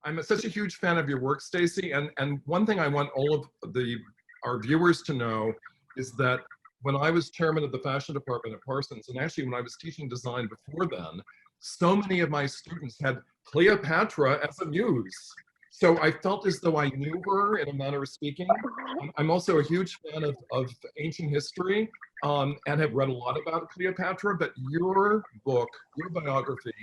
I'm such a huge fan of your work, Stacy. And one thing I want all of our viewers to know is that when I was chairman of the fashion department at Parsons, and actually when I was teaching design before then, so many of my students had Cleopatra as a muse. So I felt as though I knew her in a manner of speaking. I'm also a huge fan of ancient history and have read a lot about Cleopatra, but your book, your biography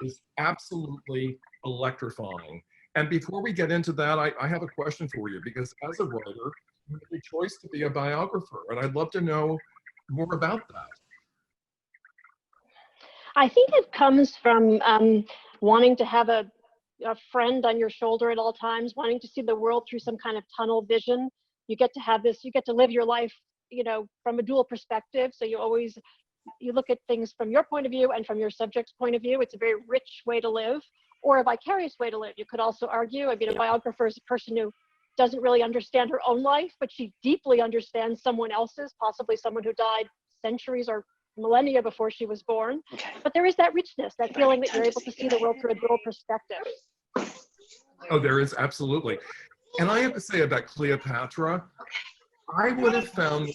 is absolutely electrifying. And before we get into that, I have a question for you, because as a writer, you made the choice to be a biographer, and I'd love to know more about that. I think it comes from wanting to have a friend on your shoulder at all times, wanting to see the world through some kind of tunnel vision. You get to have this, you get to live your life, from a dual perspective. So you look at things from your point of view and from your subject's point of view. It's a very rich way to live, or a vicarious way to live. You could also argue, I mean, a biographer is a person who doesn't really understand her own life, but she deeply understands someone else's, possibly someone who died centuries or millennia before she was born. But there is that richness, that feeling that you're able to see the world through a dual perspective. Oh, there is, absolutely. And I have to say about Cleopatra, I would have found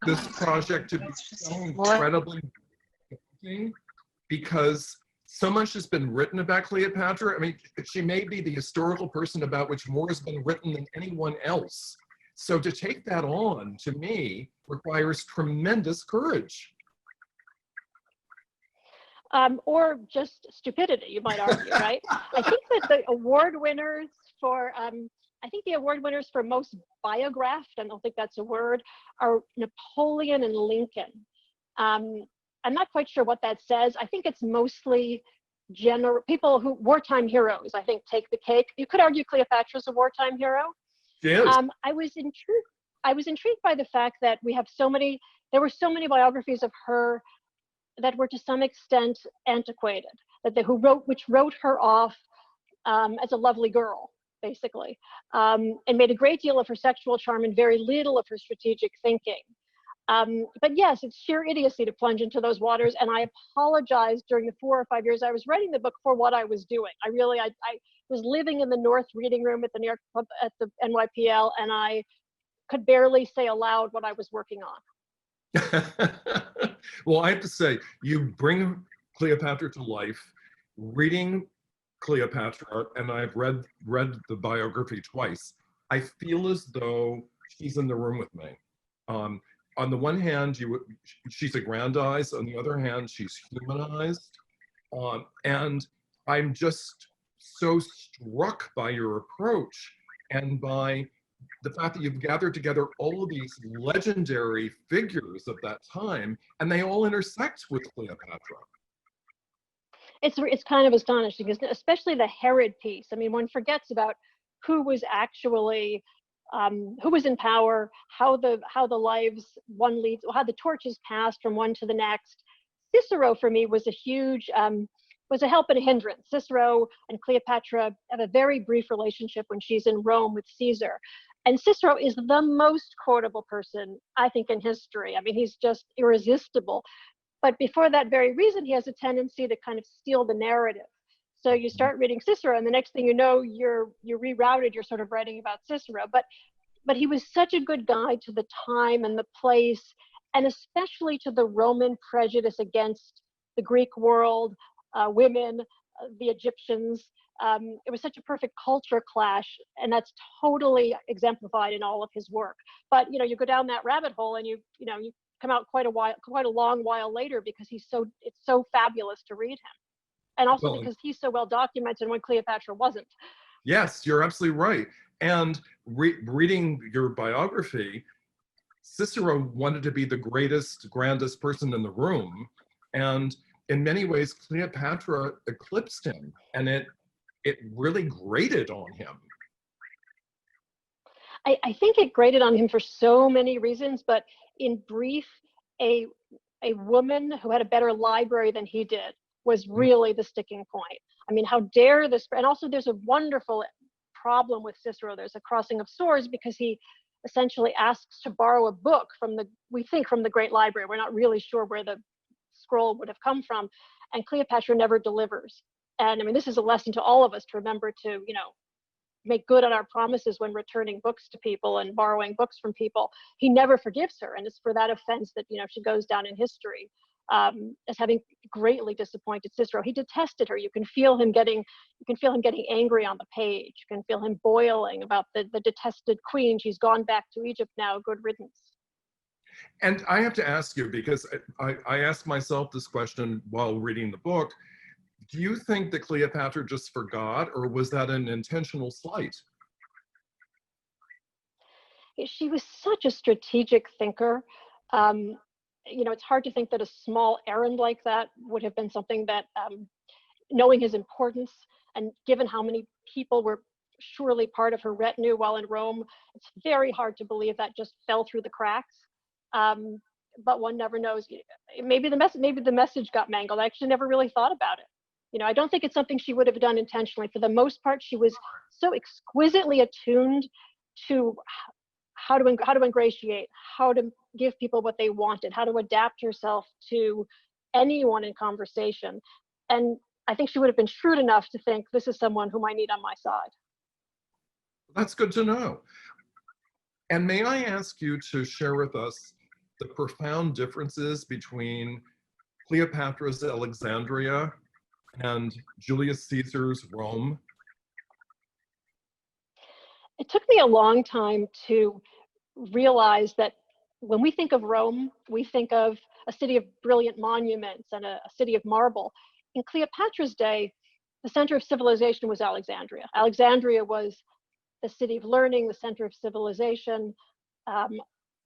this project to be so incredibly interesting, because so much has been written about Cleopatra. I mean, she may be the historical person about which more has been written than anyone else. So to take that on, to me, requires tremendous courage. Or just stupidity, you might argue, right? I think that the award winners for, I think the award winners for most biographed, I don't think that's a word, are Napoleon and Lincoln. I'm not quite sure what that says. I think it's mostly people who, wartime heroes, I think, take the cake. You could argue Cleopatra's a wartime hero. Yes. I was intrigued by the fact that there were so many biographies of her that were to some extent antiquated, which wrote her off as a lovely girl, basically, and made a great deal of her sexual charm and very little of her strategic thinking. But yes, it's sheer idiocy to plunge into those waters. And I apologized during the 4 or 5 years I was writing the book for what I was doing. I was living in the North reading room at the New York at the NYPL, and I could barely say aloud what I was working on. Well, I have to say, you bring Cleopatra to life. Reading Cleopatra, and I've read the biography twice, I feel as though she's in the room with me. On the one hand, she's aggrandized. On the other hand, she's humanized. And I'm just so struck by your approach and by the fact that you've gathered together all of these legendary figures of that time, and they all intersect with Cleopatra. It's kind of astonishing, isn't it? Especially the Herod piece. I mean, one forgets about who was actually who was in power, how the lives one leads, how the torch is passed from one to the next. Cicero, for me, was was a help and a hindrance. Cicero and Cleopatra have a very brief relationship when she's in Rome with Caesar. And Cicero is the most quotable person, I think, in history. I mean, he's just irresistible. But before that very reason, he has a tendency to kind of steal the narrative. So you start reading Cicero, and the next thing you know, you're rerouted. You're sort of writing about Cicero. But he was such a good guide to the time and the place, and especially to the Roman prejudice against the Greek world, women, the Egyptians. It was such a perfect culture clash, and that's totally exemplified in all of his work. But you go down that rabbit hole, and you come out quite a long while later, because it's so fabulous to read him. And also because he's so well documented when Cleopatra wasn't. Yes, you're absolutely right. And reading your biography, Cicero wanted to be the greatest, grandest person in the room. And in many ways, Cleopatra eclipsed him, and it really grated on him. I think it grated on him for so many reasons, but in brief, a woman who had a better library than he did was really the sticking point. I mean, how dare this? And also, there's a wonderful problem with Cicero. There's a crossing of swords, because he essentially asks to borrow a book from the Great Library. We're not really sure where the scroll would have come from, and Cleopatra never delivers. And I mean, this is a lesson to all of us to remember to, make good on our promises when returning books to people and borrowing books from people. He never forgives her, and it's for that offense that she goes down in history as having greatly disappointed Cicero. He detested her. You can feel him getting angry on the page. You can feel him boiling about the detested queen. She's gone back to Egypt now. Good riddance. And I have to ask you, because I asked myself this question while reading the book, do you think that Cleopatra just forgot, or was that an intentional slight? She was such a strategic thinker. It's hard to think that a small errand like that would have been something that, knowing his importance and given how many people were surely part of her retinue while in Rome, it's very hard to believe that just fell through the cracks. But one never knows. Maybe the message got mangled. I actually never really thought about it. I don't think it's something she would have done intentionally. For the most part, she was so exquisitely attuned to how to ingratiate, how to give people what they wanted, how to adapt herself to anyone in conversation. And I think she would have been shrewd enough to think, this is someone whom I need on my side. That's good to know. And may I ask you to share with us the profound differences between Cleopatra's Alexandria and Julius Caesar's Rome? It took me a long time to realize that when we think of Rome, we think of a city of brilliant monuments and a city of marble. In Cleopatra's day, the center of civilization was Alexandria. Alexandria was the city of learning, the center of civilization,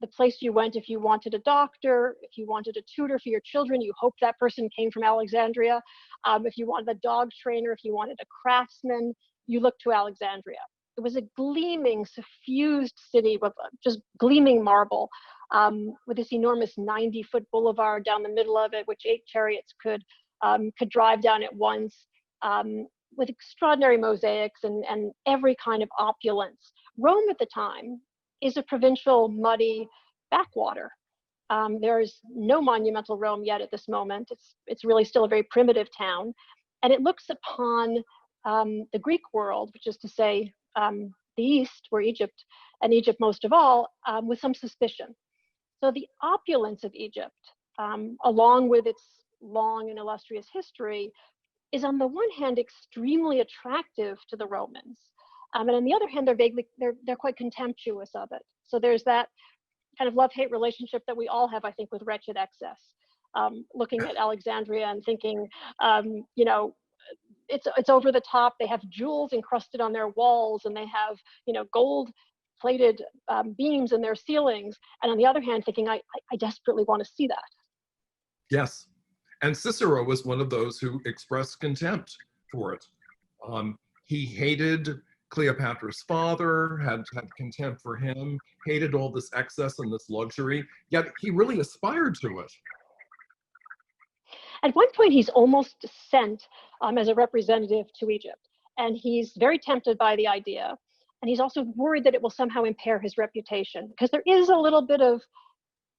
the place you went if you wanted a doctor, if you wanted a tutor for your children, you hoped that person came from Alexandria. If you wanted a dog trainer, if you wanted a craftsman, you looked to Alexandria. It was a gleaming, suffused city with just gleaming marble, with this enormous 90-foot boulevard down the middle of it, which 8 chariots could drive down at once, with extraordinary mosaics and every kind of opulence. Rome at the time is a provincial, muddy backwater. There's no monumental Rome yet at this moment. It's really still a very primitive town. And it looks upon the Greek world, which is to say the East, where Egypt, and Egypt most of all, with some suspicion. So the opulence of Egypt, along with its long and illustrious history, is on the one hand extremely attractive to the Romans. And on the other hand, they're quite contemptuous of it. So there's that kind of love-hate relationship that we all have, I think, with wretched excess. Looking at Alexandria and thinking, it's over the top. They have jewels encrusted on their walls, and they have, gold-plated beams in their ceilings. And on the other hand, thinking, I desperately want to see that. Yes. And Cicero was one of those who expressed contempt for it. He hated Cleopatra's father, had contempt for him, hated all this excess and this luxury, yet he really aspired to it. At one point, he's almost sent as a representative to Egypt, and he's very tempted by the idea. And he's also worried that it will somehow impair his reputation, because there's a little bit of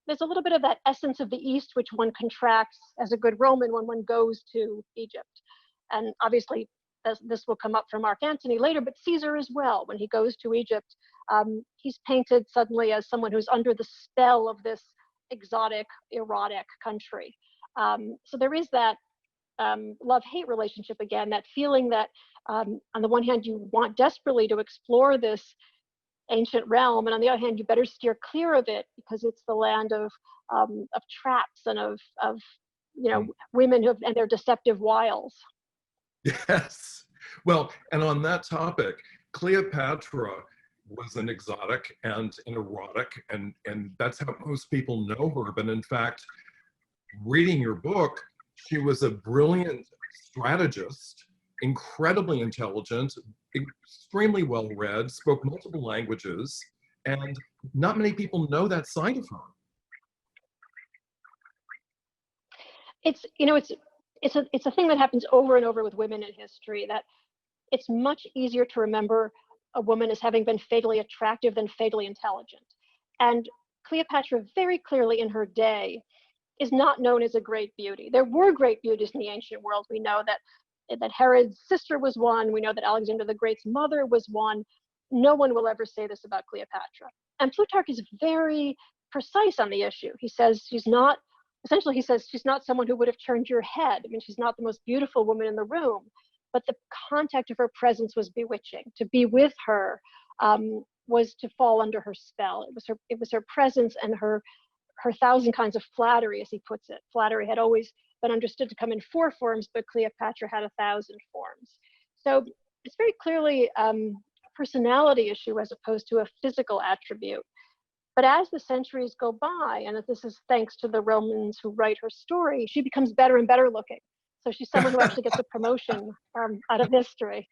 that essence of the East, which one contracts as a good Roman when one goes to Egypt. And obviously, this will come up from Mark Antony later, but Caesar as well. When he goes to Egypt, he's painted suddenly as someone who's under the spell of this exotic, erotic country. So there is that love-hate relationship again, that feeling that on the one hand, you want desperately to explore this ancient realm, and on the other hand, you better steer clear of it because it's the land of traps and of women and their deceptive wiles. Yes. Well, and on that topic, Cleopatra was an exotic and an erotic, and that's how most people know her. But in fact, reading your book, she was a brilliant strategist, incredibly intelligent, extremely well-read, spoke multiple languages, and not many people know that side of her. It's a thing that happens over and over with women in history, that it's much easier to remember a woman as having been fatally attractive than fatally intelligent. And Cleopatra, very clearly in her day, is not known as a great beauty. There were great beauties in the ancient world. We know that that Herod's sister was one. We know that Alexander the Great's mother was one. No one will ever say this about Cleopatra. And Plutarch is very precise on the issue. He says she's not, essentially he says she's not someone who would have turned your head. I mean, she's not the most beautiful woman in the room, but the contact of her presence was bewitching. To be with her was to fall under her spell. It was her presence and her thousand kinds of flattery, as he puts it. Flattery had always been understood to come in 4 forms, but Cleopatra had 1,000 forms. So it's very clearly a personality issue as opposed to a physical attribute. But as the centuries go by, and this is thanks to the Romans who write her story, she becomes better and better looking. So she's someone who actually gets a promotion out of history.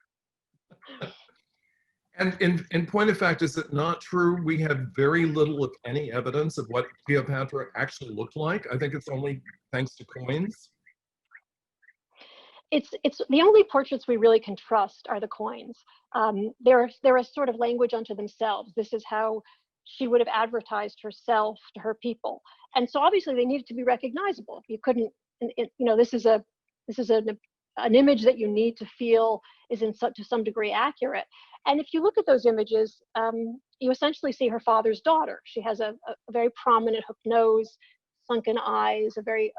And in point of fact, is it not true we have very little, if any, evidence of what Cleopatra actually looked like? I think it's only thanks to coins. It's the only portraits we really can trust are the coins. They're a sort of language unto themselves. This is how she would have advertised herself to her people, and so obviously they needed to be recognizable. You couldn't, this is an image that you need to feel is to some degree accurate. And if you look at those images, you essentially see her father's daughter. She has a very prominent hook nose, sunken eyes, a very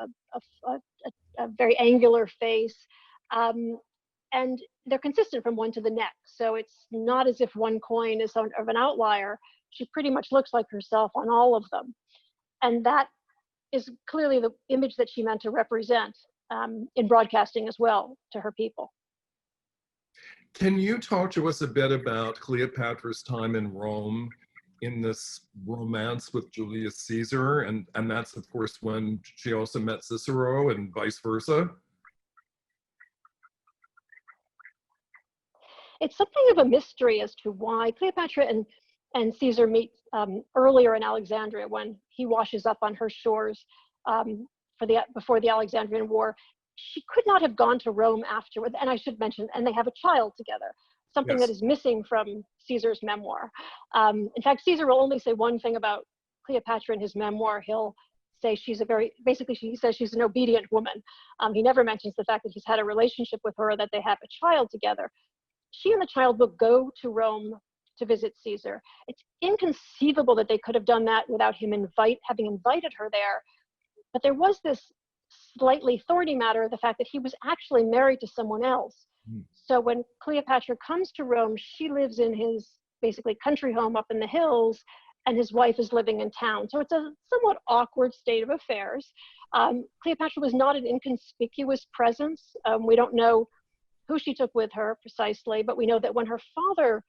angular face, and they're consistent from one to the next. So it's not as if one coin is sort of an outlier. She pretty much looks like herself on all of them. And that is clearly the image that she meant to represent in broadcasting as well to her people. Can you talk to us a bit about Cleopatra's time in Rome in this romance with Julius Caesar? And that's, of course, when she also met Cicero and vice versa. It's something of a mystery as to why Cleopatra and Caesar meet earlier in Alexandria when he washes up on her shores before the Alexandrian War. She could not have gone to Rome afterward, and I should mention, and they have a child together, something Yes. that is missing from Caesar's memoir. In fact, Caesar will only say one thing about Cleopatra in his memoir. He'll say he says she's an obedient woman. He never mentions the fact that he's had a relationship with her, or that they have a child together. She and the child will go to Rome to visit Caesar. It's inconceivable that they could have done that without him having invited her there. But there was this slightly thorny matter, the fact that he was actually married to someone else. So when Cleopatra comes to Rome, she lives in his basically country home up in the hills, and his wife is living in town. So it's a somewhat awkward state of affairs. Cleopatra was not an inconspicuous presence. We don't know who she took with her precisely, but we know that when her father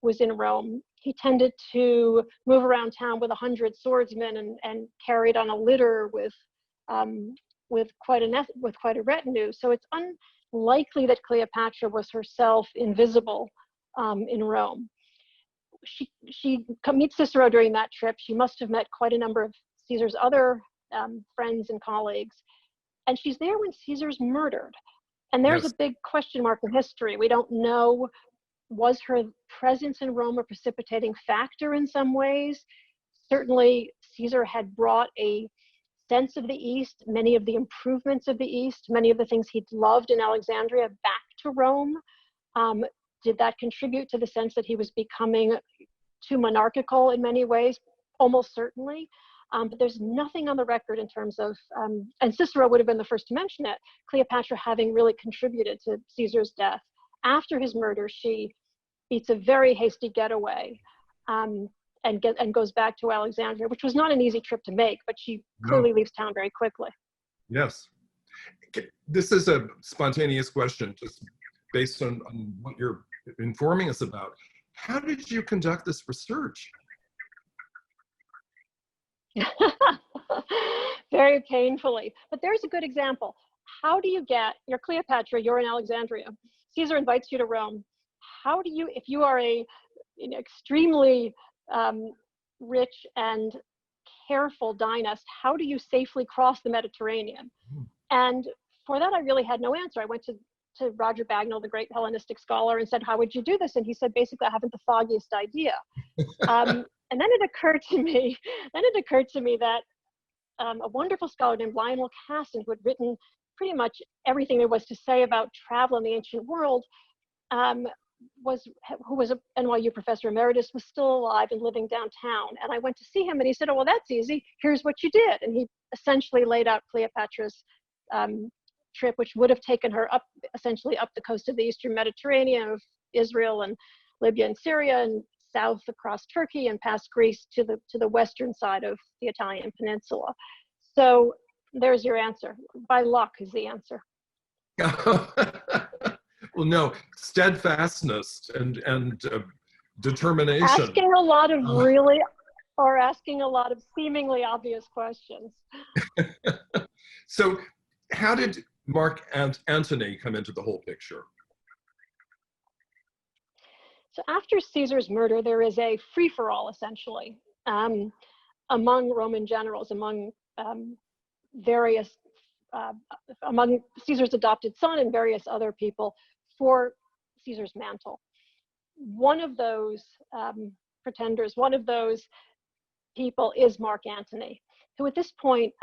was in Rome, he tended to move around town with 100 swordsmen and carried on a litter with quite a retinue. So it's unlikely that Cleopatra was herself invisible in Rome. She meets Cicero during that trip. She must have met quite a number of Caesar's other friends and colleagues. And she's there when Caesar's murdered. And there's Yes. a big question mark in history. We don't know, was her presence in Rome a precipitating factor in some ways? Certainly, Caesar had brought a sense of the East, many of the improvements of the East, many of the things he'd loved in Alexandria back to Rome. Did that contribute to the sense that he was becoming too monarchical in many ways? Almost certainly. But there's nothing on the record in terms of, and Cicero would have been the first to mention it, Cleopatra having really contributed to Caesar's death. After his murder, she beats a very hasty getaway and goes back to Alexandria, which was not an easy trip to make, but she clearly leaves town very quickly. Yes. This is a spontaneous question, just based on what you're informing us about. How did you conduct this research? Very painfully. But there's a good example. How do you you're Cleopatra, you're in Alexandria. Caesar invites you to Rome. How do you, if you are a extremely rich and careful dynast, how do you safely cross the Mediterranean? And for that, I really had no answer. I went to Roger Bagnall, the great Hellenistic scholar, and said, how would you do this? And he said, basically, I haven't the foggiest idea. And then it occurred to me that a wonderful scholar named Lionel Casson, who had written pretty much everything there was to say about travel in the ancient world, who was an NYU professor emeritus, was still alive and living downtown. And I went to see him and he said, oh, well, that's easy. Here's what you did. And he essentially laid out Cleopatra's trip, which would have taken her up, essentially up the coast of the Eastern Mediterranean, of Israel and Libya and Syria, and south across Turkey and past Greece to the western side of the Italian peninsula. So there's your answer. By luck is the answer. Well, no, steadfastness and determination. Asking a lot of really, or asking a lot of seemingly obvious questions. So how did Mark Antony come into the whole picture? So after Caesar's murder, there is a free-for-all, essentially, among Roman generals, among among Caesar's adopted son and various other people, for Caesar's mantle. One of those pretenders, one of those people is Mark Antony, who at this point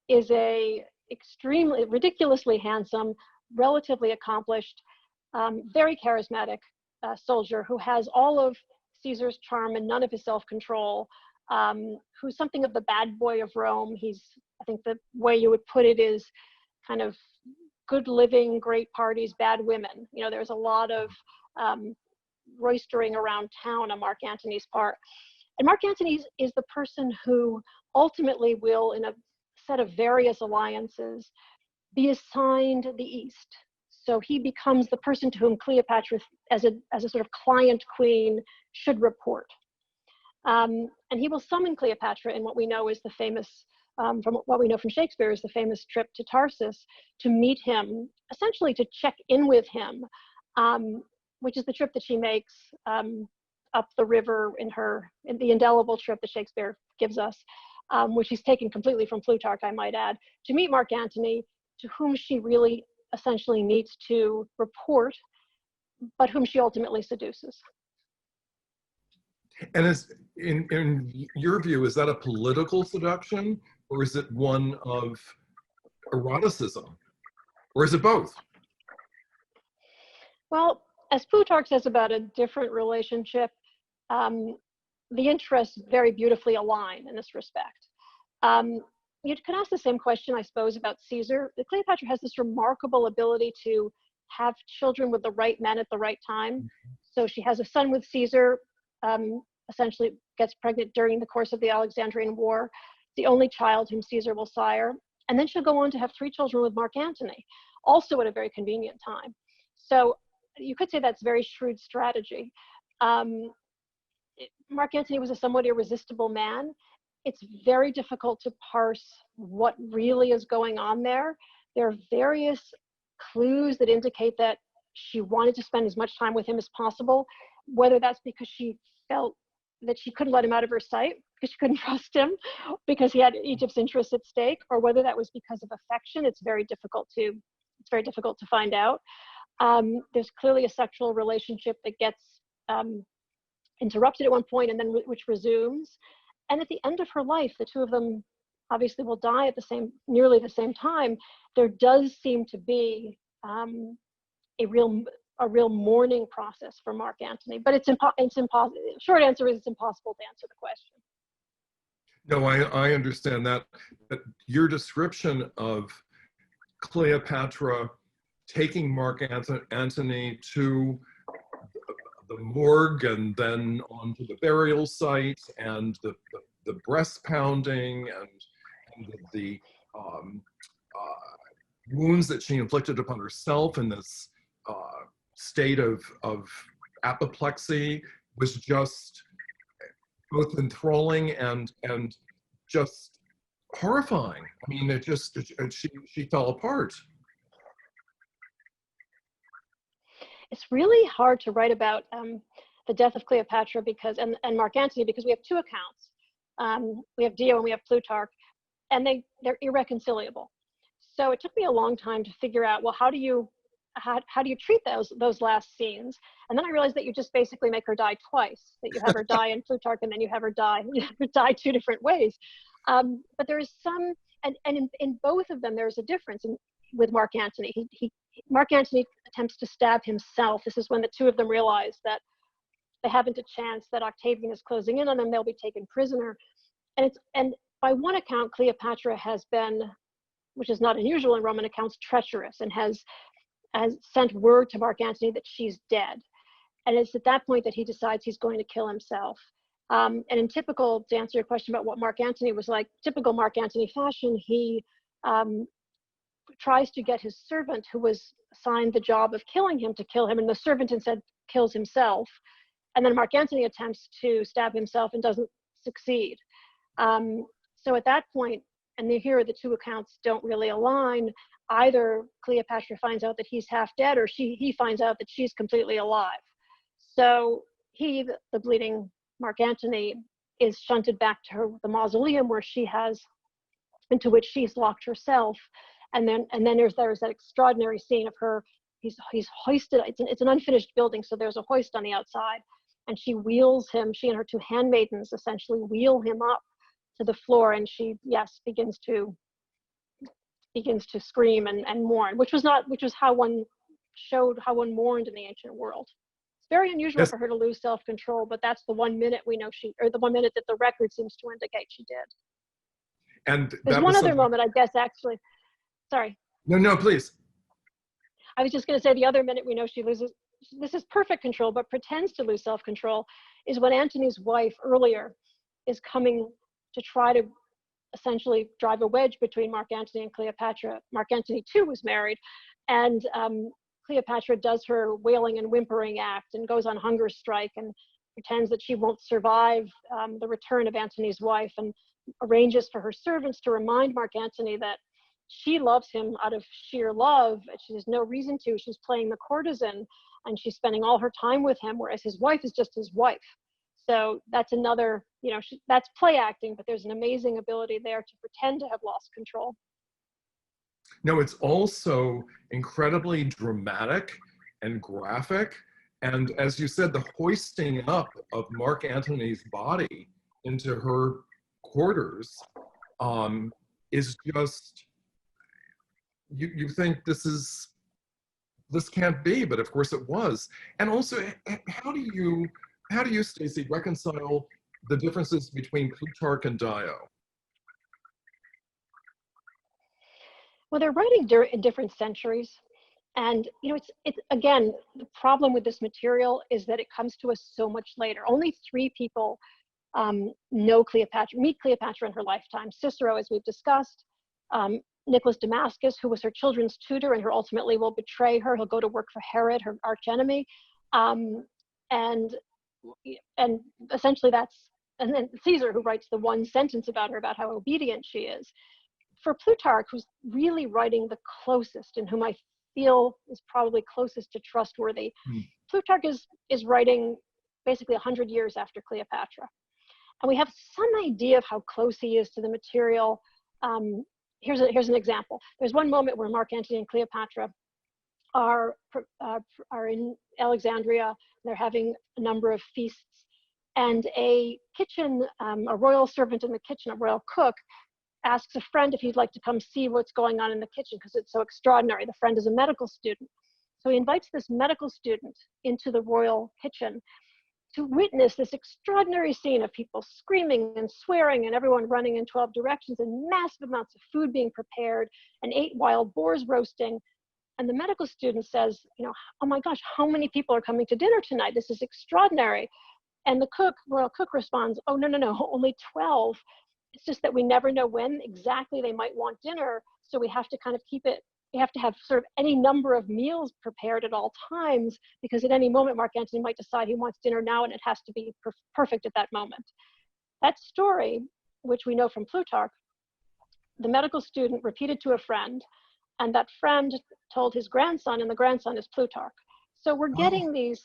is a extremely, ridiculously handsome, relatively accomplished, very charismatic soldier who has all of Caesar's charm and none of his self-control, who's something of the bad boy of Rome. He's, I think the way you would put it is kind of good living, great parties, bad women. You know, there's a lot of roistering around town on Mark Antony's part. And Mark Antony is the person who ultimately will, in a set of various alliances, be assigned the East. So he becomes the person to whom Cleopatra, as a sort of client queen, should report. And he will summon Cleopatra in what we know is the famous, from what we know from Shakespeare, is the famous trip to Tarsus, to meet him, essentially to check in with him, which is the trip that she makes up the river in the indelible trip that Shakespeare gives us, which he's taken completely from Plutarch, I might add, to meet Mark Antony, to whom she really essentially needs to report, but whom she ultimately seduces. And in your view, is that a political seduction, or is it one of eroticism, or is it both? Well, as Plutarch says about a different relationship, the interests very beautifully align in this respect. You could ask the same question, I suppose, about Caesar. Cleopatra has this remarkable ability to have children with the right men at the right time. So she has a son with Caesar, essentially gets pregnant during the course of the Alexandrian War, the only child whom Caesar will sire. And then she'll go on to have 3 children with Mark Antony, also at a very convenient time. So you could say that's very shrewd strategy. Mark Antony was a somewhat irresistible man. It's very difficult to parse what really is going on there. There are various clues that indicate that she wanted to spend as much time with him as possible, whether that's because she felt that she couldn't let him out of her sight, because she couldn't trust him, because he had Egypt's interests at stake, or whether that was because of affection. It's very difficult to find out. There's clearly a sexual relationship that gets interrupted at one point and then which resumes. And at the end of her life, the two of them obviously will die at nearly the same time. There does seem to be a real mourning process for Mark Antony, but it's impossible. Short answer is it's impossible to answer the question. No, I understand that. But your description of Cleopatra taking Mark Antony to the morgue and then onto the burial site, and the breast pounding and the wounds that she inflicted upon herself in this state of apoplexy was just both enthralling and just horrifying. I mean, she fell apart. It's really hard to write about the death of Cleopatra and Mark Antony, because we have 2 accounts. We have Dio and we have Plutarch, and they're irreconcilable. So it took me a long time to figure out, well, how do you treat those last scenes? And then I realized that you just basically make her die twice, that you have her die in Plutarch and then you have her die 2 different ways. But there is some, and in both of them, there's a difference with Mark Antony. Mark Antony attempts to stab himself. This is when the two of them realize that they haven't a chance, that Octavian is closing in on them, they'll be taken prisoner. And by one account, Cleopatra has been, which is not unusual in Roman accounts, treacherous, and has sent word to Mark Antony that she's dead. And it's at that point that he decides he's going to kill himself. And in typical, to answer your question about what Mark Antony was like, typical Mark Antony fashion, he tries to get his servant, who was assigned the job of killing him, to kill him, and the servant instead kills himself. And then Mark Antony attempts to stab himself and doesn't succeed. So at that point, and here the two accounts don't really align, either Cleopatra finds out that he's half dead, or he finds out that she's completely alive. So he, the bleeding Mark Antony, is shunted back to the mausoleum where she has, into which she's locked herself. And then there's that extraordinary scene of her, he's hoisted, it's an unfinished building, so there's a hoist on the outside, and she wheels him, she and her two handmaidens essentially wheel him up to the floor, and she, yes, begins to scream and mourn, which was how one mourned in the ancient world. It's very unusual for her to lose self-control, but that's the 1 minute we know the 1 minute that the record seems to indicate she did. And there's one other moment, I guess, actually. Sorry. No, please. I was just going to say the other minute we know she loses, this is perfect control, but pretends to lose self-control, is when Antony's wife earlier is coming to try to essentially drive a wedge between Mark Antony and Cleopatra. Mark Antony too was married, and Cleopatra does her wailing and whimpering act and goes on hunger strike and pretends that she won't survive the return of Antony's wife, and arranges for her servants to remind Mark Antony that she loves him out of sheer love. She has no reason to. She's playing the courtesan, and she's spending all her time with him, whereas his wife is just his wife. So that's another, that's play acting, but there's an amazing ability there to pretend to have lost control. No, it's also incredibly dramatic and graphic. And as you said, the hoisting up of Mark Antony's body into her quarters is just, you think this can't be, but of course it was. And also, how do you, Stacy, reconcile the differences between Plutarch and Dio? Well, they're writing in different centuries. And, it's again, the problem with this material is that it comes to us so much later. Only 3 people meet Cleopatra in her lifetime. Cicero, as we've discussed, Nicholas Damascus, who was her children's tutor and who ultimately will betray her. He'll go to work for Herod, her archenemy. And essentially and then Caesar, who writes the one sentence about her, about how obedient she is. For Plutarch, who's really writing the closest and whom I feel is probably closest to trustworthy, Plutarch is writing basically 100 years after Cleopatra. And we have some idea of how close he is to the material. Here's an example. There's one moment where Mark Antony and Cleopatra are in Alexandria. They're having a number of feasts, and a royal servant in the kitchen, a royal cook, asks a friend if he'd like to come see what's going on in the kitchen because it's so extraordinary. The friend is a medical student. So he invites this medical student into the royal kitchen to witness this extraordinary scene of people screaming and swearing and everyone running in 12 directions and massive amounts of food being prepared and 8 wild boars roasting. And the medical student says, oh my gosh, how many people are coming to dinner tonight? This is extraordinary. And the royal cook responds, oh, no, only 12. It's just that we never know when exactly they might want dinner. So we have to kind of keep it, we have to have sort of any number of meals prepared at all times, because at any moment, Mark Antony might decide he wants dinner now and it has to be perfect at that moment. That story, which we know from Plutarch, the medical student repeated to a friend, and that friend told his grandson, and the grandson is Plutarch. So we're getting these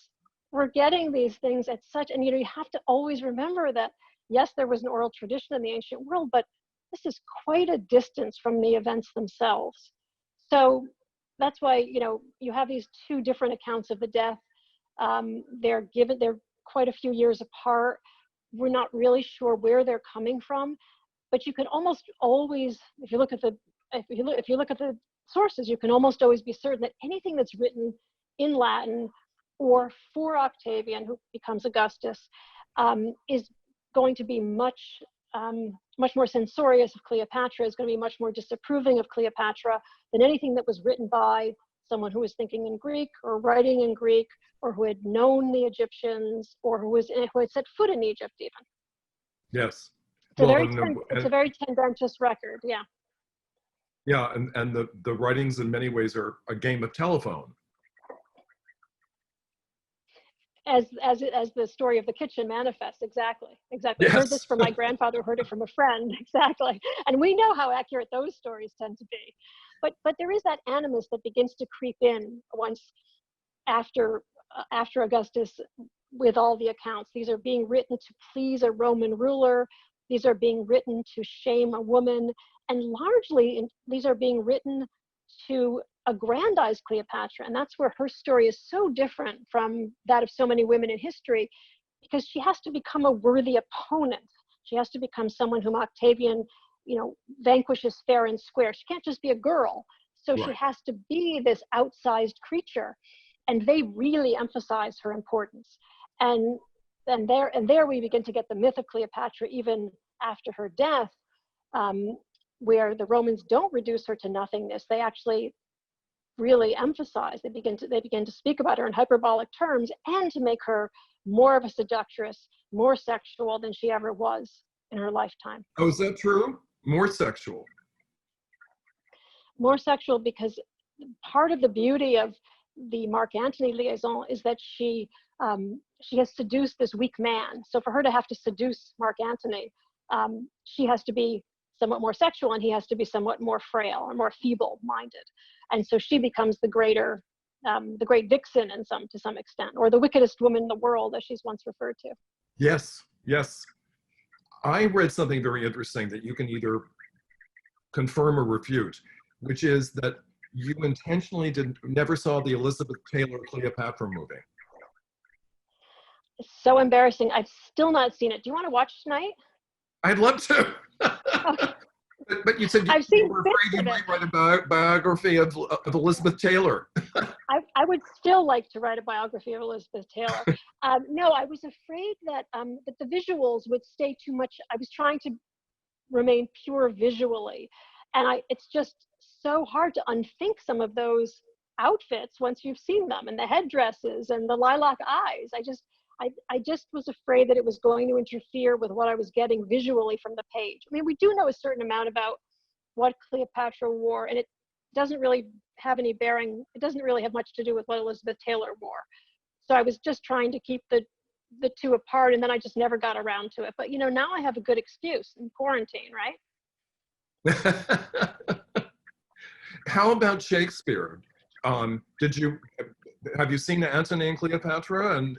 things at such, and you have to always remember that, yes, there was an oral tradition in the ancient world, but this is quite a distance from the events themselves. So that's why, you have these 2 different accounts of the death. They're quite a few years apart. We're not really sure where they're coming from. but you can almost always, if you look at the sources, you can almost always be certain that anything that's written in Latin or for Octavian, who becomes Augustus, is going to be much more censorious of Cleopatra, is going to be much more disapproving of Cleopatra than anything that was written by someone who was thinking in Greek or writing in Greek, or who had known the Egyptians, or who had set foot in Egypt even. Yes. It's a very tendentious record, yeah. Yeah, and the writings in many ways are a game of telephone. As the story of the kitchen manifests, exactly. Yes. I heard this from my grandfather, heard it from a friend, exactly. And we know how accurate those stories tend to be. But there is that animus that begins to creep in once after Augustus, with all the accounts. These are being written to please a Roman ruler. These are being written to shame a woman. And largely, these are being written to aggrandize Cleopatra. And that's where her story is so different from that of so many women in history, because she has to become a worthy opponent. She has to become someone whom Octavian, vanquishes fair and square. She can't just be a girl. So Right. She has to be this outsized creature. And they really emphasize her importance. And there we begin to get the myth of Cleopatra even after her death, where the Romans don't reduce her to nothingness. They actually really emphasize, they begin to speak about her in hyperbolic terms, and to make her more of a seductress, more sexual than she ever was in her lifetime. Oh, is that true? More sexual. More sexual, because part of the beauty of the Mark Antony liaison is that she has seduced this weak man. So for her to have to seduce Mark Antony, she has to be somewhat more sexual, and he has to be somewhat more frail or more feeble-minded. And so she becomes the great vixen to some extent, or the wickedest woman in the world, as she's once referred to. Yes, yes. I read something very interesting that you can either confirm or refute, which is that you intentionally never saw the Elizabeth Taylor Cleopatra movie. It's so embarrassing. I've still not seen it. Do you want to watch tonight? I'd love to. Okay. But you said you were afraid you might write a biography of Elizabeth Taylor. I would still like to write a biography of Elizabeth Taylor. No, I was afraid that the visuals would stay too much. I was trying to remain pure visually. And it's just so hard to unthink some of those outfits once you've seen them, and the headdresses and the lilac eyes. I just was afraid that it was going to interfere with what I was getting visually from the page. I mean, we do know a certain amount about what Cleopatra wore, and it doesn't really have any bearing. It doesn't really have much to do with what Elizabeth Taylor wore. So I was just trying to keep the two apart, and then I just never got around to it. But now I have a good excuse in quarantine, right? How about Shakespeare? Have you seen Antony and Cleopatra, and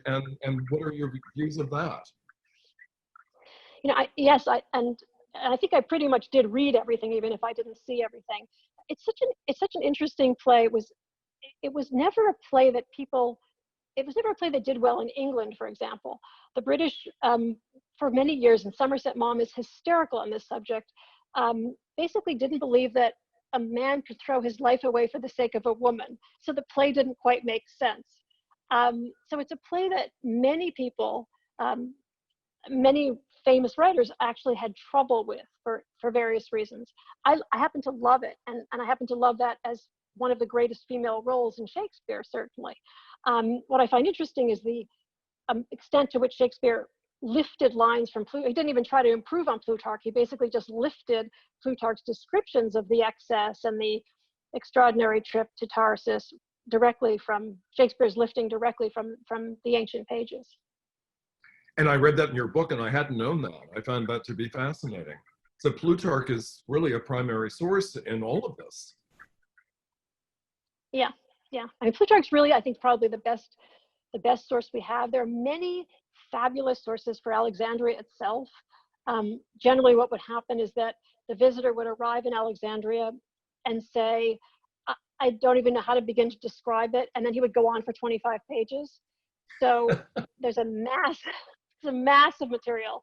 what are your views of that? Yes, I think I pretty much did read everything, even if I didn't see everything. It's such an interesting play. It was never a play that did well in England, for example. The British, for many years, and Somerset Maugham is hysterical on this subject, basically didn't believe that a man could throw his life away for the sake of a woman. So the play didn't quite make sense. So it's a play that many people, many famous writers actually had trouble with for various reasons. I happen to love it, and I happen to love that as one of the greatest female roles in Shakespeare, certainly. What I find interesting is the extent to which Shakespeare lifted lines from Plutarch. He didn't even try to improve on Plutarch. He basically just lifted Plutarch's descriptions of the excess and the extraordinary trip to Tarsus directly from Shakespeare's lifting directly from the ancient pages. And I read that in your book, and I hadn't known that. I found that to be fascinating. So Plutarch is really a primary source in all of this. Yeah. I mean, Plutarch's really, I think, probably the best source we have. There are many fabulous sources for Alexandria itself. Generally, what would happen is that the visitor would arrive in Alexandria and say, I don't even know how to begin to describe it. And then he would go on for 25 pages. So there's a massive material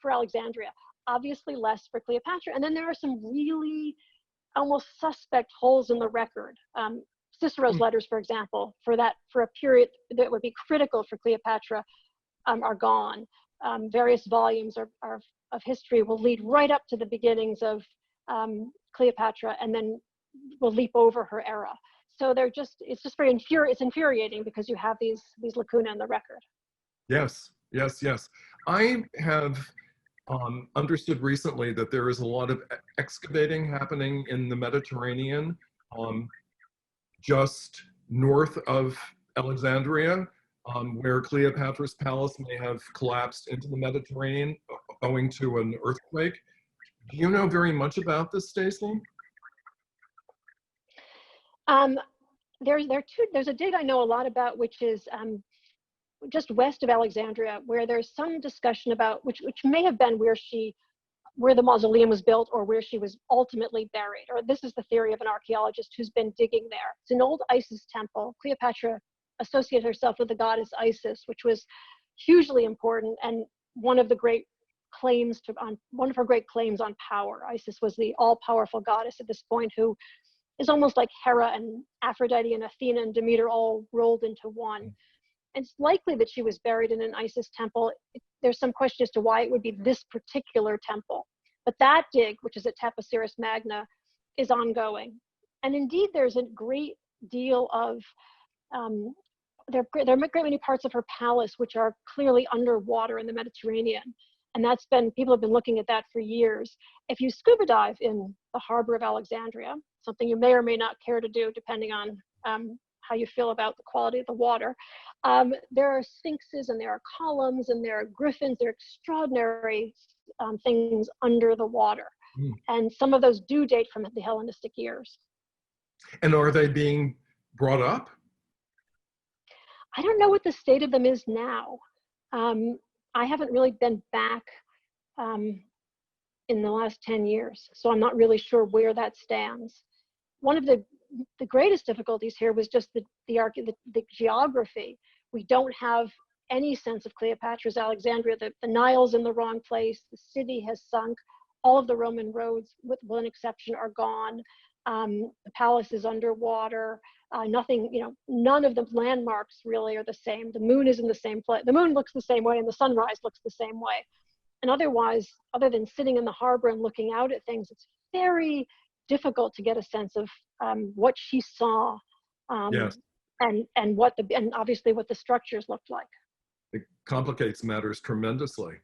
for Alexandria. obviously less for Cleopatra. And then there are some really almost suspect holes in the record. Cicero's letters, for example, for a period that would be critical for Cleopatra, are gone. Various volumes of history will lead right up to the beginnings of Cleopatra, and then will leap over her era. So it's just very infuriating because you have these lacunae in the record. Yes, yes, yes. I have understood recently that there is a lot of excavating happening in the Mediterranean, just north of Alexandria, where Cleopatra's palace may have collapsed into the Mediterranean owing to an earthquake. Do you know very much about this, Stacy? There's a dig I know a lot about, which is just west of Alexandria, where there's some discussion about which may have been where the mausoleum was built, or where she was ultimately buried. Or this is the theory of an archaeologist who's been digging there. It's an old Isis temple. Cleopatra associated herself with the goddess Isis, which was hugely important, and one of her great claims on power. Isis was the all-powerful goddess at this point, who is almost like Hera and Aphrodite and Athena and Demeter all rolled into one. It's likely that she was buried in an Isis temple. There's some question as to why it would be this particular temple. But that dig, which is at Taposiris Magna, is ongoing. And indeed, there's a great deal of, there are a great many parts of her palace which are clearly underwater in the Mediterranean. And people have been looking at that for years. If you scuba dive in the harbor of Alexandria, something you may or may not care to do depending on how you feel about the quality of the water, there are sphinxes and there are columns and there are griffins. There are extraordinary things under the water. And some of those do date from the Hellenistic years. And are they being brought up? I don't know what the state of them is now. I haven't really been back in the last 10 years, so I'm not really sure where that stands. One of the greatest difficulties here was just the geography. We don't have any sense of Cleopatra's Alexandria. The Nile's in the wrong place. The city has sunk. All of the Roman roads, with one exception, are gone. The palace is underwater. None of the landmarks really are the same. The moon is in the same place. The moon looks the same way and the sunrise looks the same way. And otherwise, other than sitting in the harbor and looking out at things, it's very difficult to get a sense of what she saw, Yes. and obviously what the structures looked like. It complicates matters tremendously.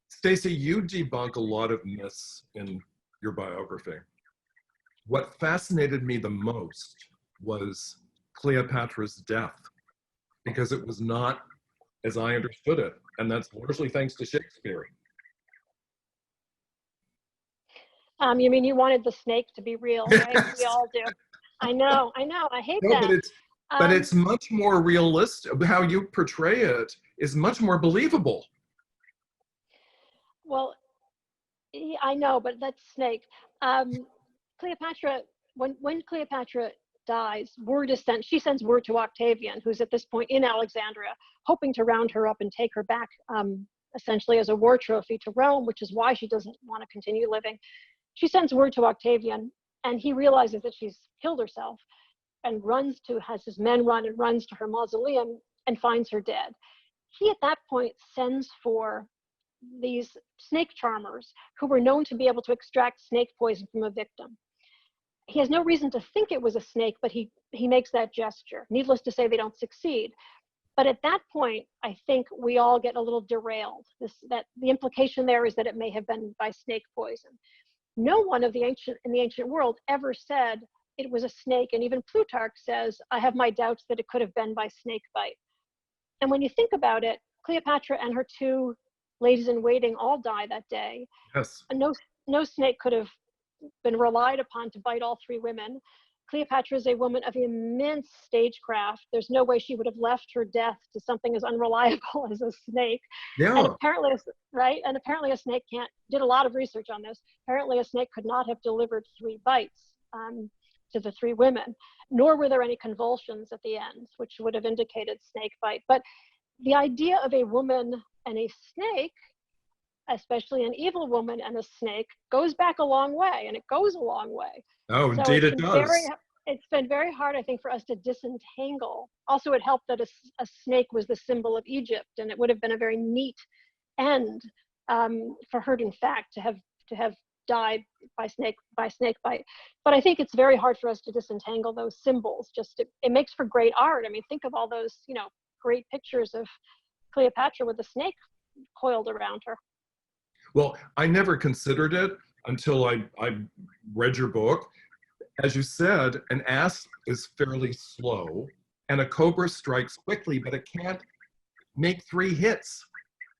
Stacy, you debunk a lot of myths in your biography. What fascinated me the most was Cleopatra's death, because it was not as I understood it, and that's largely thanks to Shakespeare. You mean you wanted the snake to be real, right? Yes. We all do. I know, I hate that. But it's much more realistic. How you portray it is much more believable. Well, I know, but that's snake. Cleopatra, when Cleopatra dies, word is sent. She sends word to Octavian, who's at this point in Alexandria, hoping to round her up and take her back, essentially as a war trophy to Rome, which is why she doesn't want to continue living. She sends word to Octavian, and he realizes that she's killed herself, and has his men runs to her mausoleum and finds her dead. He at that point sends for these snake charmers who were known to be able to extract snake poison from a victim. He has no reason to think it was a snake, but he makes that gesture. Needless to say, they don't succeed. But at that point, I think we all get a little derailed. That the implication there is that it may have been by snake poison. No one in the ancient world ever said it was a snake, and even Plutarch says, I have my doubts that it could have been by snake bite. And when you think about it, Cleopatra and her two ladies in waiting all die that day. Yes. And no snake could have been relied upon to bite all three women. Cleopatra is a woman of immense stagecraft. There's no way she would have left her death to something as unreliable as a snake. Yeah. And apparently, a snake did a lot of research on this. Apparently a snake could not have delivered 3 bites to the 3 women, nor were there any convulsions at the end, which would have indicated snake bite. But the idea of a woman and a snake especially an evil woman and a snake, goes back a long way, and it goes a long way. Oh, So indeed it does. it's been very hard, I think, for us to disentangle. Also, it helped that a snake was the symbol of Egypt, and it would have been a very neat end for her, in fact, to have died by snake bite. But I think it's very hard for us to disentangle those symbols. It makes for great art. I mean, think of all those, great pictures of Cleopatra with a snake coiled around her. Well, I never considered it until I read your book. As you said, an asp is fairly slow, and a cobra strikes quickly, but it can't make 3 hits.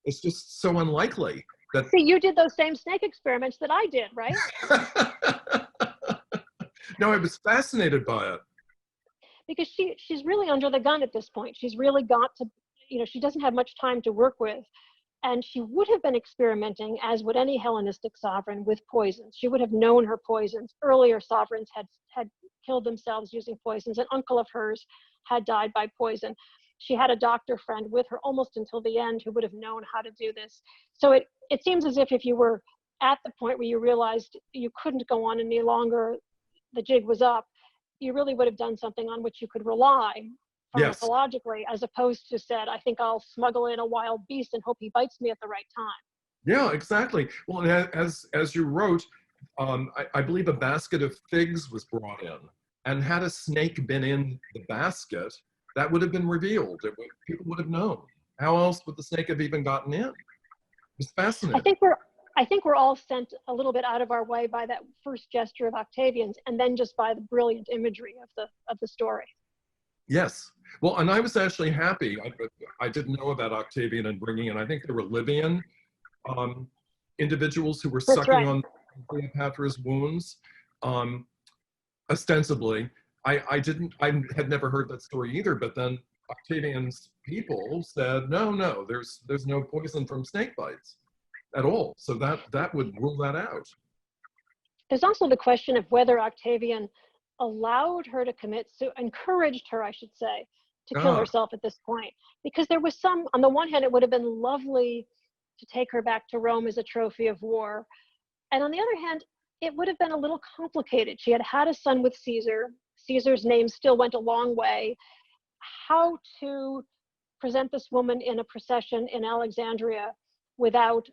It's just so unlikely. See, you did those same snake experiments that I did, right? No, I was fascinated by it. Because she's really under the gun at this point. She's really got to, she doesn't have much time to work with. And she would have been experimenting, as would any Hellenistic sovereign, with poisons. She would have known her poisons. Earlier sovereigns had killed themselves using poisons. An uncle of hers had died by poison. She had a doctor friend with her almost until the end who would have known how to do this. So it seems as if you were at the point where you realized you couldn't go on any longer, the jig was up, you really would have done something on which you could rely pharmacologically, yes, as opposed to said, I think I'll smuggle in a wild beast and hope he bites me at the right time. Yeah, exactly. Well, as you wrote, I believe a basket of figs was brought in, and had a snake been in the basket, that would have been revealed. People would have known. How else would the snake have even gotten in? It's fascinating. I think we're all sent a little bit out of our way by that first gesture of Octavian's, and then just by the brilliant imagery of the story. Yes. Well, and I was actually happy. I didn't know about Octavian and bringing in, I think they were Libyan individuals who were sucking on Cleopatra's wounds, ostensibly. I had never heard that story either, but then Octavian's people said, no, there's no poison from snake bites at all. So that would rule that out. There's also the question of whether Octavian allowed her to encouraged her, I should say, to kill herself at this point. Because there was on the one hand, it would have been lovely to take her back to Rome as a trophy of war. And on the other hand, it would have been a little complicated. She had a son with Caesar. Caesar's name still went a long way. How to present this woman in a procession in Alexandria without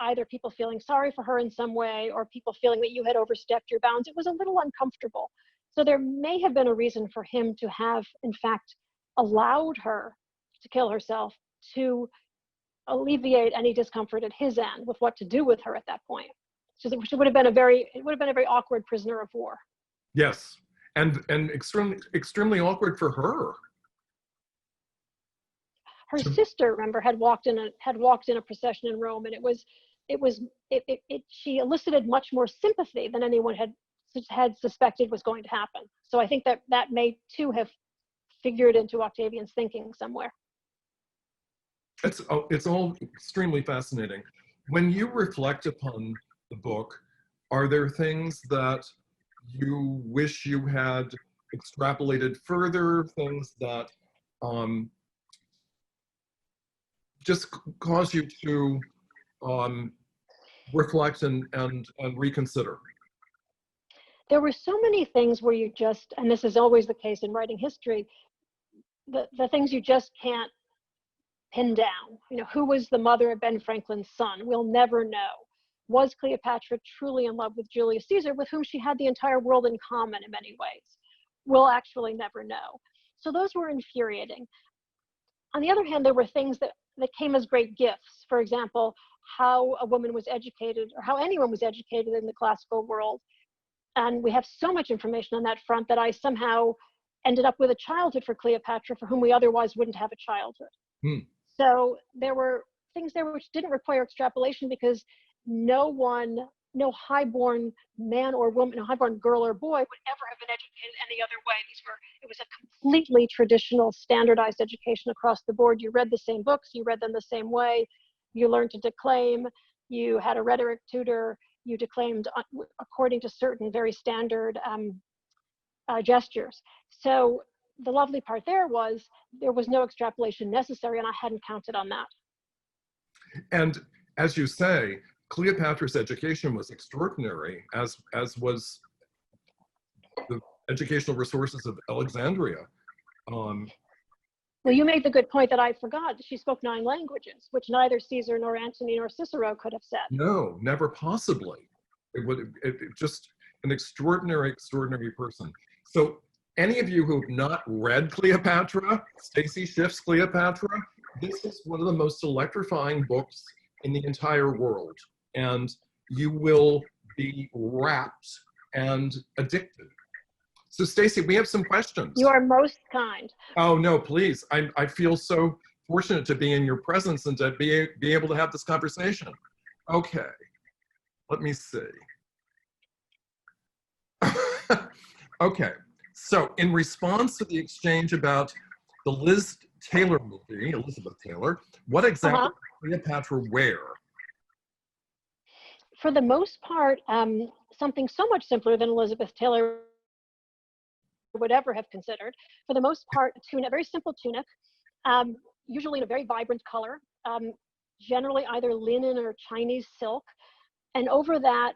either people feeling sorry for her in some way or people feeling that you had overstepped your bounds. It was a little uncomfortable. So there may have been a reason for him to have, in fact, allowed her to kill herself to alleviate any discomfort at his end with what to do with her at that point. So it would have been a very awkward prisoner of war. Yes, and extremely awkward for her. Her sister, remember, had walked in a procession in Rome, and she elicited much more sympathy than anyone had suspected was going to happen. So I think that may too have figured into Octavian's thinking somewhere. It's all extremely fascinating. When you reflect upon the book, are there things that you wish you had extrapolated further, things that just cause you to reflect and reconsider? There were so many things where you just, and this is always the case in writing history, the things you just can't pin down. Who was the mother of Ben Franklin's son? We'll never know. Was Cleopatra truly in love with Julius Caesar, with whom she had the entire world in common in many ways? We'll actually never know. So those were infuriating. On the other hand, there were things that came as great gifts. For example, how a woman was educated, or how anyone was educated in the classical world. And we have so much information on that front that I somehow ended up with a childhood for Cleopatra for whom we otherwise wouldn't have a childhood. So there were things there which didn't require extrapolation, because no highborn man or woman, no highborn girl or boy would ever have been educated any other way. It was a completely traditional, standardized education across the board. You read the same books, you read them the same way, you learned to declaim, you had a rhetoric tutor, you declaimed according to certain very standard gestures. So the lovely part there was no extrapolation necessary, and I hadn't counted on that. And as you say, Cleopatra's education was extraordinary, as was the educational resources of Alexandria. Well, you made the good point that I forgot. She spoke 9 languages, which neither Caesar nor Antony nor Cicero could have said. No, never possibly. It just an extraordinary person. So any of you who have not read Cleopatra, Stacy Schiff's Cleopatra, this is one of the most electrifying books in the entire world. And you will be rapt and addicted. So Stacy, we have some questions. You are most kind. Oh no, please. I feel so fortunate to be in your presence and to be able to have this conversation. Okay, let me see. Okay, so in response to the exchange about the Liz Taylor movie, Elizabeth Taylor, what exactly did Cleopatra wear? For the most part, something so much simpler than Elizabeth Taylor would ever have considered. For the most part, a very simple tunic, usually in a very vibrant color, generally either linen or Chinese silk, and over that,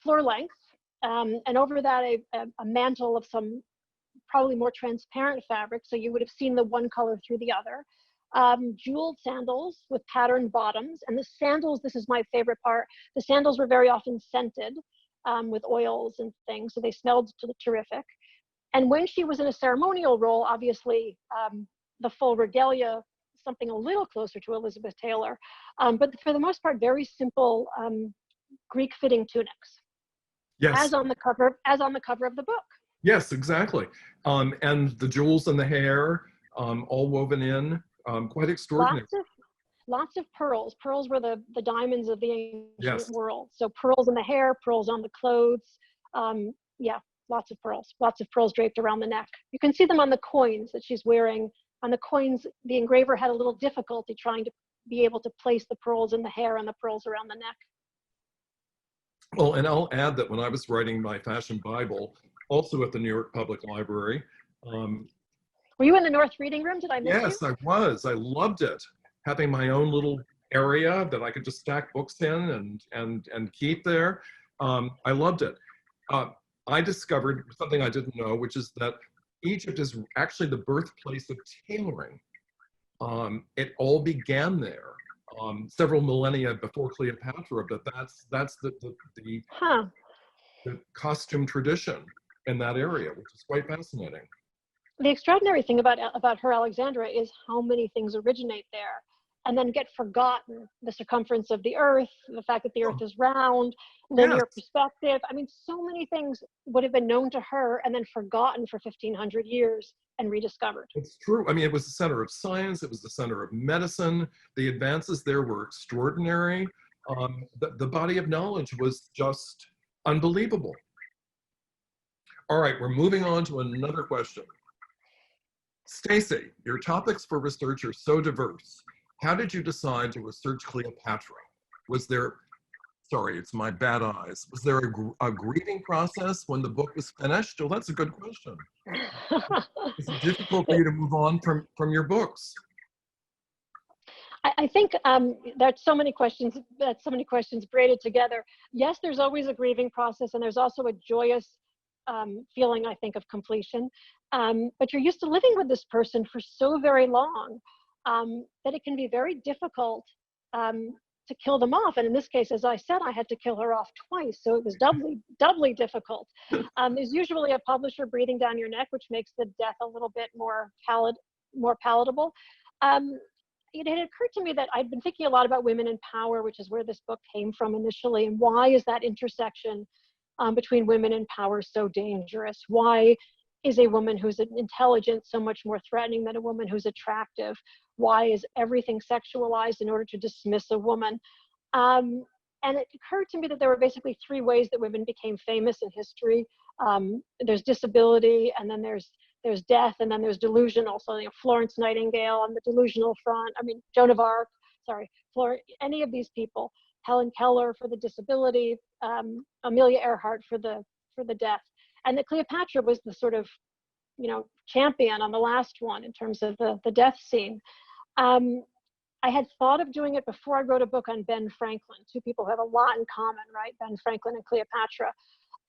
floor length, and over that a mantle of some probably more transparent fabric, so you would have seen the one color through the other. Jeweled sandals with patterned bottoms, and the sandals, this is my favorite part, the sandals were very often scented with oils and things, so they smelled terrific. And when she was in a ceremonial role, obviously the full regalia, something a little closer to Elizabeth Taylor, but for the most part, very simple Greek-fitting tunics. Yes. As on the cover of the book. Yes, exactly. And the jewels in the hair, all woven in, quite extraordinary. Lots of pearls. Pearls were the diamonds of the ancient world. So pearls in the hair, pearls on the clothes. Yeah, lots of pearls draped around the neck. You can see them on the coins that she's wearing. On the coins, the engraver had a little difficulty trying to be able to place the pearls in the hair and the pearls around the neck. Well, and I'll add that when I was writing my fashion Bible, also at the New York Public Library. Were you in the North Reading Room? Did I miss you? Yes, I was. I loved it. Having my own little area that I could just stack books in and keep there. I loved it. I discovered something I didn't know, which is that Egypt is actually the birthplace of tailoring. It all began there. Several millennia before Cleopatra, but that's the costume tradition in that area, which is quite fascinating. The extraordinary thing about her Alexandria is how many things originate there and then get forgotten. The circumference of the earth, the fact that the earth is round, linear perspective. I mean, so many things would have been known to her and then forgotten for 1,500 years and rediscovered. It's true. I mean, it was the center of science. It was the center of medicine. The advances there were extraordinary. The body of knowledge was just unbelievable. All right, we're moving on to another question. Stacy, your topics for research are so diverse. How did you decide to research Cleopatra? Was there, sorry, it's my bad eyes. Was there a grieving process when the book was finished? Oh, that's a good question. Is it difficult for you to move on from your books? I think there's so many questions braided together. Yes, there's always a grieving process, and there's also a joyous feeling, I think, of completion. But you're used to living with this person for so very long that it can be very difficult to kill them off. And in this case, as I said, I had to kill her off twice, so it was doubly difficult. There's usually a publisher breathing down your neck, which makes the death a little bit more palatable. It had occurred to me that I'd been thinking a lot about women in power, which is where this book came from initially, and why is that intersection between women in power so dangerous? Why is a woman who's intelligent so much more threatening than a woman who's attractive? Why is everything sexualized in order to dismiss a woman? And it occurred to me that there were basically 3 ways that women became famous in history. There's disability, and then there's death, and then there's delusional. So, Florence Nightingale on the delusional front. I mean, Joan of Arc, any of these people. Helen Keller for the disability, Amelia Earhart for the death. And that Cleopatra was the sort of, champion on the last one in terms of the death scene. I had thought of doing it before I wrote a book on Ben Franklin. Two people who have a lot in common, right? Ben Franklin and Cleopatra.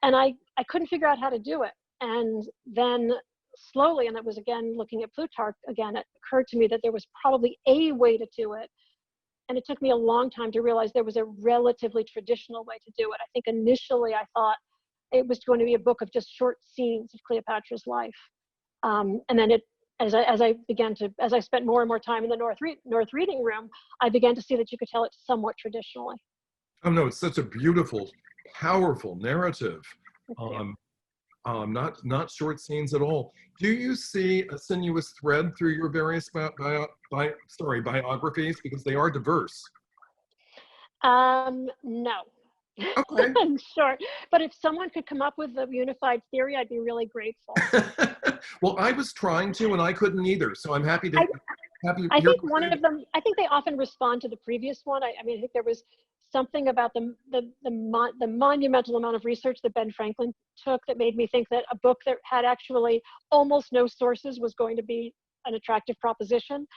And I couldn't figure out how to do it. And then slowly, and it was again looking at Plutarch again, it occurred to me that there was probably a way to do it. And it took me a long time to realize there was a relatively traditional way to do it. I think initially I thought it was going to be a book of just short scenes of Cleopatra's life. And then as I spent more and more time in the North Reading Room, I began to see that you could tell it somewhat traditionally. Oh no, it's such a beautiful, powerful narrative. Not short scenes at all. Do you see a sinuous thread through your various biographies, because they are diverse? No. Okay. I'm sure. But if someone could come up with a unified theory, I'd be really grateful. Well, I was trying to, and I couldn't either. So I'm happy to. I think one of them, I think they often respond to the previous one. I mean, I think there was something about the monumental amount of research that Ben Franklin took that made me think that a book that had actually almost no sources was going to be an attractive proposition.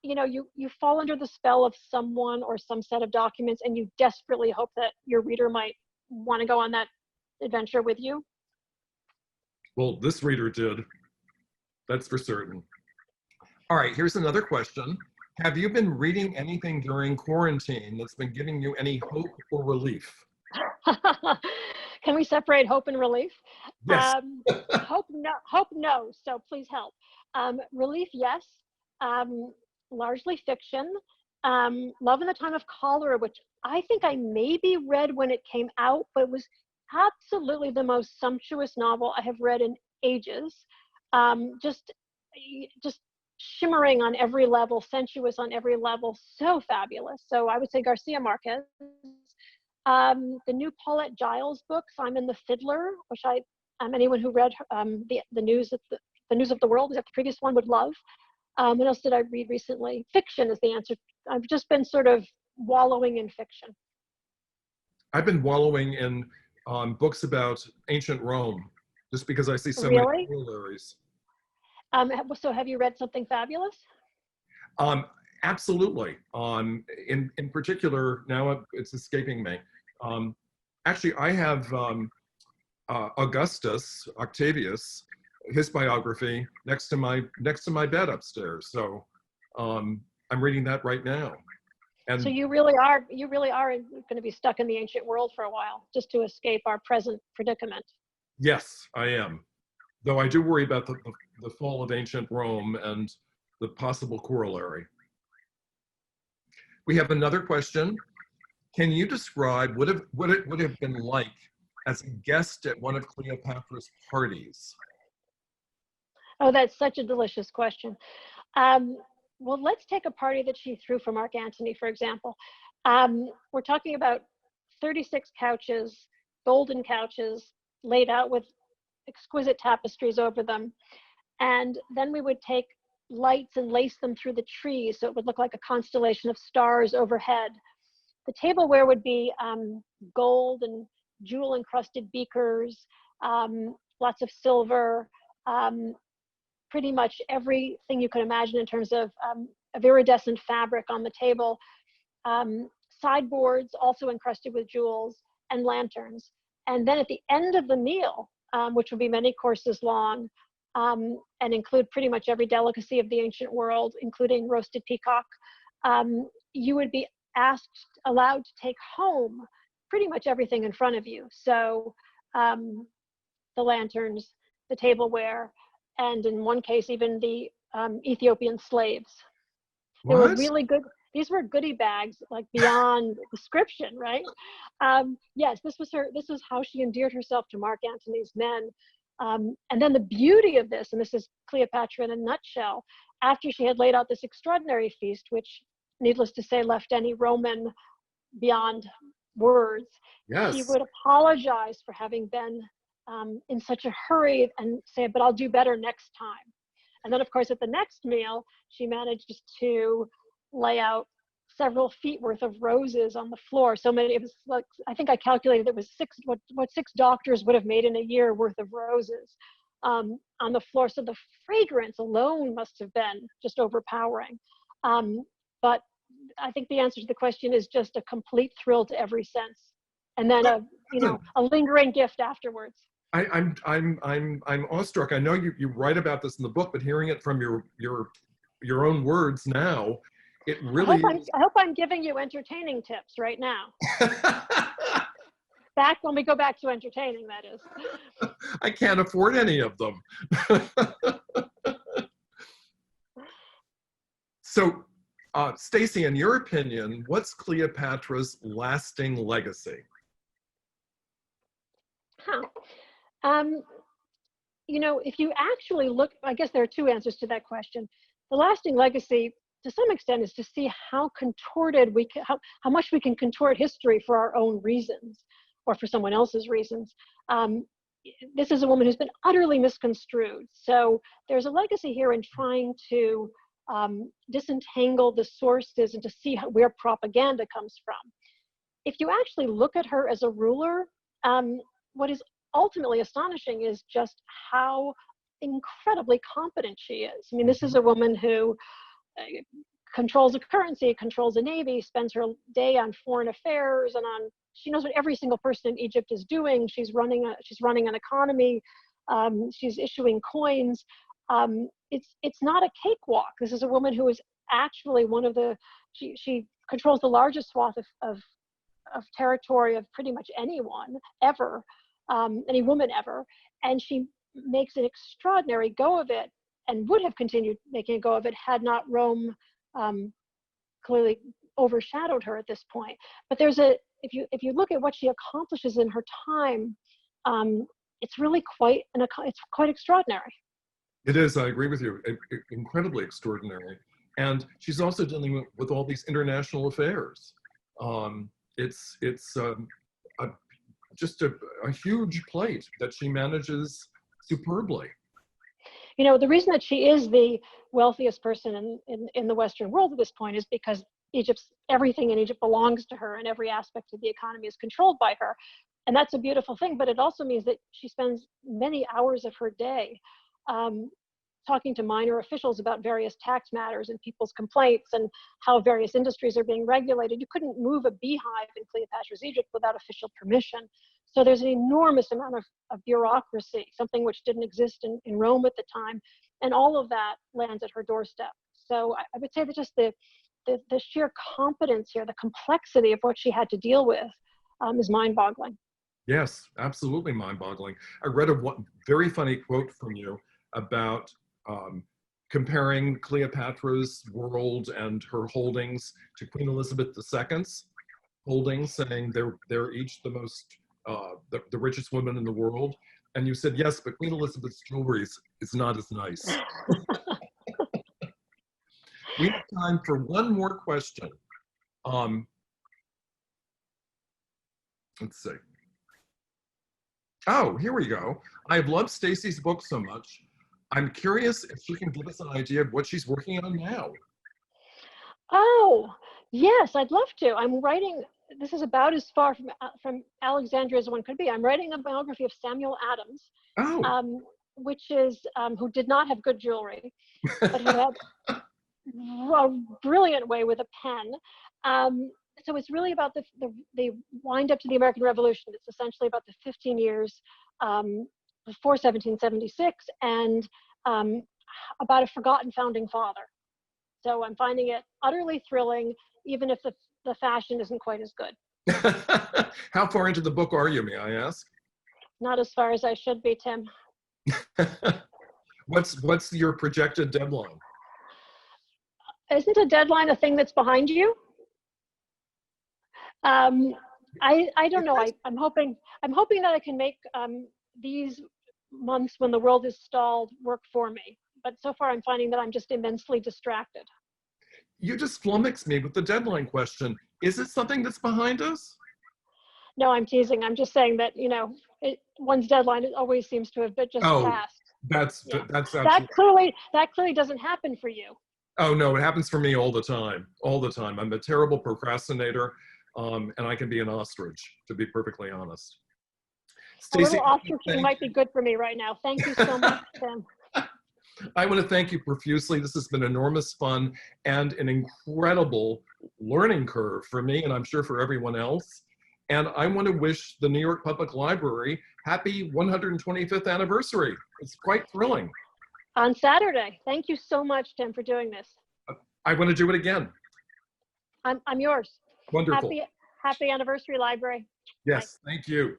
You know, you fall under the spell of someone or some set of documents, and you desperately hope that your reader might want to go on that adventure with you. Well, this reader did. That's for certain. All right, here's another question. Have you been reading anything during quarantine that's been giving you any hope or relief? Can we separate hope and relief? Yes. Hope no. So please help. Relief, yes. Largely fiction. Love in the Time of Cholera, which I think I maybe read when it came out, but it was absolutely the most sumptuous novel I have read in ages. Just shimmering on every level, sensuous on every level, so fabulous. So I would say Garcia Marquez. The new Paulette Giles book, Simon the Fiddler, which anyone who read the News of the World, is that the previous one, would love. What else did I read recently? Fiction is the answer. I've just been sort of wallowing in fiction. I've been wallowing in books about ancient Rome, just because I see so many corollaries. So have you read something fabulous? Absolutely. In particular, now it's escaping me. Actually, I have Octavius, his biography next to my bed upstairs. So I'm reading that right now. And so you really are going to be stuck in the ancient world for a while, just to escape our present predicament. Yes, I am. Though I do worry about the fall of ancient Rome and the possible corollary. We have another question. Can you describe what it would have been like as a guest at one of Cleopatra's parties? Oh, that's such a delicious question. Well, let's take a party that she threw for Mark Antony, for example. We're talking about 36 couches, golden couches, laid out with exquisite tapestries over them. And then we would take lights and lace them through the trees so it would look like a constellation of stars overhead. The tableware would be gold and jewel encrusted beakers, lots of silver, pretty much everything you could imagine in terms of of iridescent fabric on the table, sideboards also encrusted with jewels, and lanterns. And then at the end of the meal, which would be many courses long, and include pretty much every delicacy of the ancient world, including roasted peacock, you would be allowed to take home pretty much everything in front of you. So the lanterns, the tableware, and in one case, even the Ethiopian slaves. They were really good. These were goodie bags, like beyond description, right? Yes, this was how she endeared herself to Mark Antony's men. And then the beauty of this, and this is Cleopatra in a nutshell, after she had laid out this extraordinary feast, which, needless to say, left any Roman beyond words, yes, she would apologize for having been in such a hurry and say, but I'll do better next time. And then, of course, at the next meal, she managed to lay out several feet worth of roses on the floor. So many, it was like, I think I calculated it was what 6 doctors would have made in a year worth of roses on the floor. So the fragrance alone must have been just overpowering. But I think the answer to the question is just a complete thrill to every sense, and then a lingering gift afterwards. I'm awestruck. I know you write about this in the book, but hearing it from your own words now, it really I hope I'm giving you entertaining tips right now. Back when we go back to entertaining, that is. I can't afford any of them. So, Stacy, in your opinion, what's Cleopatra's lasting legacy? If you actually look, I guess there are two answers to that question. The lasting legacy, to some extent, is to see how contorted how much we can contort history for our own reasons or for someone else's reasons. This is a woman who's been utterly misconstrued. So there's a legacy here in trying to disentangle the sources and to see where propaganda comes from. If you actually look at her as a ruler, what is ultimately astonishing is just how incredibly competent she is. I mean, this is a woman who controls a currency, controls a navy, spends her day on foreign affairs, and she knows what every single person in Egypt is doing. She's running an economy. She's issuing coins. It's not a cakewalk. This is a woman who is actually she controls the largest swath of territory of pretty much anyone ever, any woman ever, and she makes an extraordinary go of it, and would have continued making a go of it had not Rome clearly overshadowed her at this point. But if you look at what she accomplishes in her time, it's really quite extraordinary. It is. I agree with you. Incredibly extraordinary. And she's also dealing with all these international affairs. It's just a huge plate that she manages superbly. The reason that she is the wealthiest person in the Western world at this point is because everything in Egypt belongs to her, and every aspect of the economy is controlled by her. And that's a beautiful thing, but it also means that she spends many hours of her day talking to minor officials about various tax matters and people's complaints and how various industries are being regulated. You couldn't move a beehive in Cleopatra's Egypt without official permission. So there's an enormous amount of bureaucracy, something which didn't exist in Rome at the time. And all of that lands at her doorstep. So I would say that just the sheer competence here, the complexity of what she had to deal with is mind-boggling. Yes, absolutely mind-boggling. I read one very funny quote from you about comparing Cleopatra's world and her holdings to Queen Elizabeth II's holdings, saying they're each the most the richest woman in the world. And you said, yes, but Queen Elizabeth's jewelry is not as nice. We have time for one more question. Let's see. Oh, here we go. I've loved Stacy's book so much. I'm curious if she can give us an idea of what she's working on now. Oh, yes, I'd love to. I'm writing, this is about as far from Alexandria as one could be. I'm writing a biography of Samuel Adams, which is, who did not have good jewelry, but who had a brilliant way with a pen. So it's really about the wind up to the American Revolution. It's essentially about the 15 years before 1776, and about a forgotten founding father. So I'm finding it utterly thrilling, even if the fashion isn't quite as good. How far into the book are you, may I ask? Not as far as I should be, Tim. What's your projected deadline? Isn't a deadline a thing that's behind you? I don't know. I'm hoping that I can make these months when the world is stalled work for me. But so far I'm finding that I'm just immensely distracted. You just flummoxed me with the deadline question. Is it something that's behind us? No, I'm teasing. I'm just saying that, one's deadline always seems to have just passed. That's that clearly doesn't happen for you. Oh no, it happens for me all the time. All the time. I'm a terrible procrastinator, and I can be an ostrich, to be perfectly honest. Stacy, a little ostrich might be good for me right now. Thank you so much, Tim. I want to thank you profusely. This has been enormous fun and an incredible learning curve for me, and I'm sure for everyone else. And I want to wish the New York Public Library happy 125th anniversary. It's quite thrilling. On Saturday. Thank you so much, Tim, for doing this. I want to do it again. I'm yours. Wonderful. Happy anniversary, library. Yes, thank you.